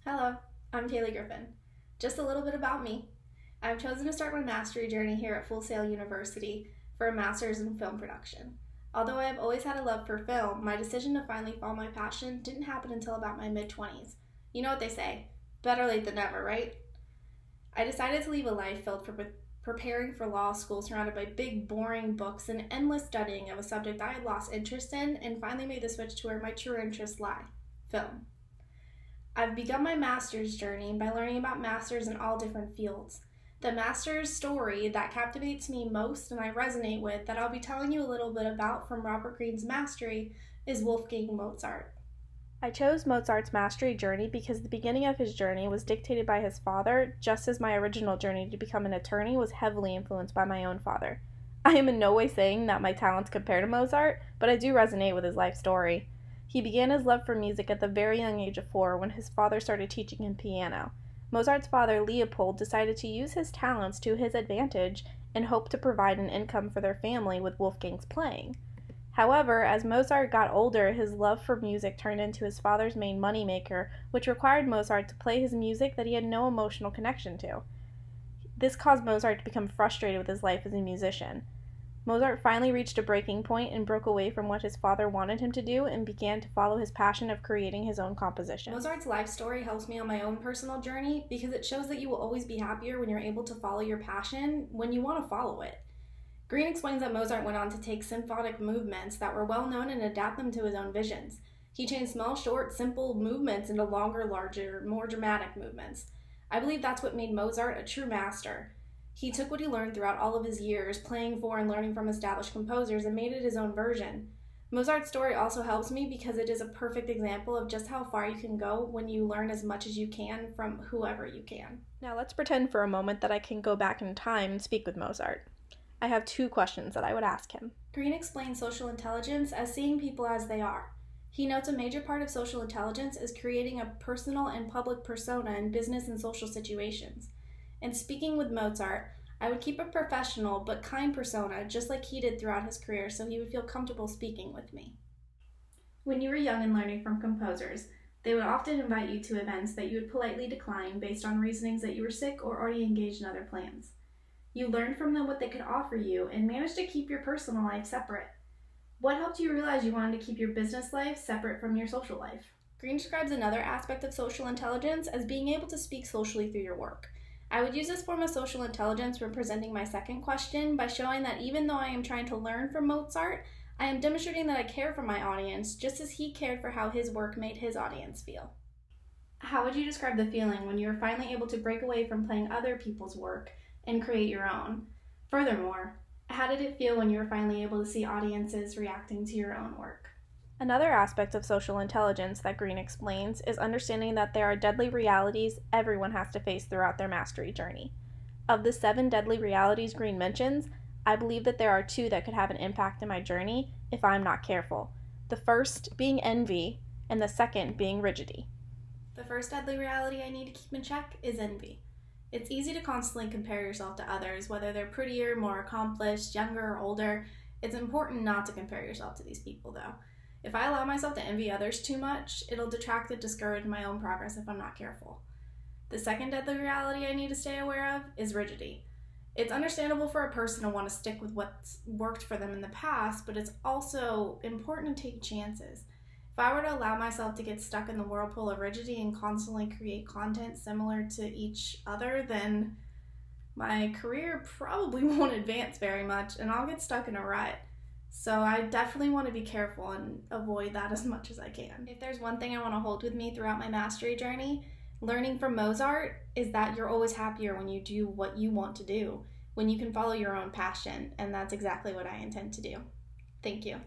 Hello, I'm Kaylee Griffin. Just a little bit about me. I've chosen to start my mastery journey here at Full Sail University for a master's in film production. Although I have always had a love for film, my decision to finally follow my passion didn't happen until about my mid-20s. You know what they say, better late than never, right? I decided to leave a life filled for preparing for law school surrounded by big, boring books and endless studying of a subject I had lost interest in and finally made the switch to where my true interests lie, film. I've begun my master's journey by learning about masters in all different fields. The master's story that captivates me most and I resonate with that I'll be telling you a little bit about from Robert Greene's mastery is Wolfgang Mozart. I chose Mozart's mastery journey because the beginning of his journey was dictated by his father, just as my original journey to become an attorney was heavily influenced by my own father. I am in no way saying that my talents compare to Mozart, but I do resonate with his life story. He began his love for music at the very young age of 4 when his father started teaching him piano. Mozart's father, Leopold, decided to use his talents to his advantage and hoped to provide an income for their family with Wolfgang's playing. However, as Mozart got older, his love for music turned into his father's main moneymaker, which required Mozart to play his music that he had no emotional connection to. This caused Mozart to become frustrated with his life as a musician. Mozart finally reached a breaking point and broke away from what his father wanted him to do and began to follow his passion of creating his own compositions. Mozart's life story helps me on my own personal journey because it shows that you will always be happier when you're able to follow your passion when you want to follow it. Greene explains that Mozart went on to take symphonic movements that were well known and adapt them to his own visions. He changed small, short, simple movements into longer, larger, more dramatic movements. I believe that's what made Mozart a true master. He took what he learned throughout all of his years, playing for and learning from established composers, and made it his own version. Mozart's story also helps me because it is a perfect example of just how far you can go when you learn as much as you can from whoever you can. Now let's pretend for a moment that I can go back in time and speak with Mozart. I have 2 questions that I would ask him. Greene explains social intelligence as seeing people as they are. He notes a major part of social intelligence is creating a personal and public persona in business and social situations. In speaking with Mozart, I would keep a professional but kind persona just like he did throughout his career so he would feel comfortable speaking with me. When you were young and learning from composers, they would often invite you to events that you would politely decline based on reasonings that you were sick or already engaged in other plans. You learned from them what they could offer you and managed to keep your personal life separate. What helped you realize you wanted to keep your business life separate from your social life? Greene describes another aspect of social intelligence as being able to speak socially through your work. I would use this form of social intelligence when presenting my second question by showing that even though I am trying to learn from Mozart, I am demonstrating that I care for my audience just as he cared for how his work made his audience feel. How would you describe the feeling when you were finally able to break away from playing other people's work and create your own? Furthermore, how did it feel when you were finally able to see audiences reacting to your own work? Another aspect of social intelligence that Greene explains is understanding that there are deadly realities everyone has to face throughout their mastery journey. Of the 7 deadly realities Greene mentions, I believe that there are 2 that could have an impact in my journey if I'm not careful. The first being envy, and the second being rigidity. The first deadly reality I need to keep in check is envy. It's easy to constantly compare yourself to others, whether they're prettier, more accomplished, younger, or older. It's important not to compare yourself to these people, though. If I allow myself to envy others too much, it'll detract and discourage my own progress if I'm not careful. The second deadly reality I need to stay aware of is rigidity. It's understandable for a person to want to stick with what's worked for them in the past, but it's also important to take chances. If I were to allow myself to get stuck in the whirlpool of rigidity and constantly create content similar to each other, then my career probably won't advance very much and I'll get stuck in a rut. So I definitely want to be careful and avoid that as much as I can. If there's one thing I want to hold with me throughout my mastery journey, learning from Mozart, is that you're always happier when you do what you want to do, when you can follow your own passion, and that's exactly what I intend to do. Thank you.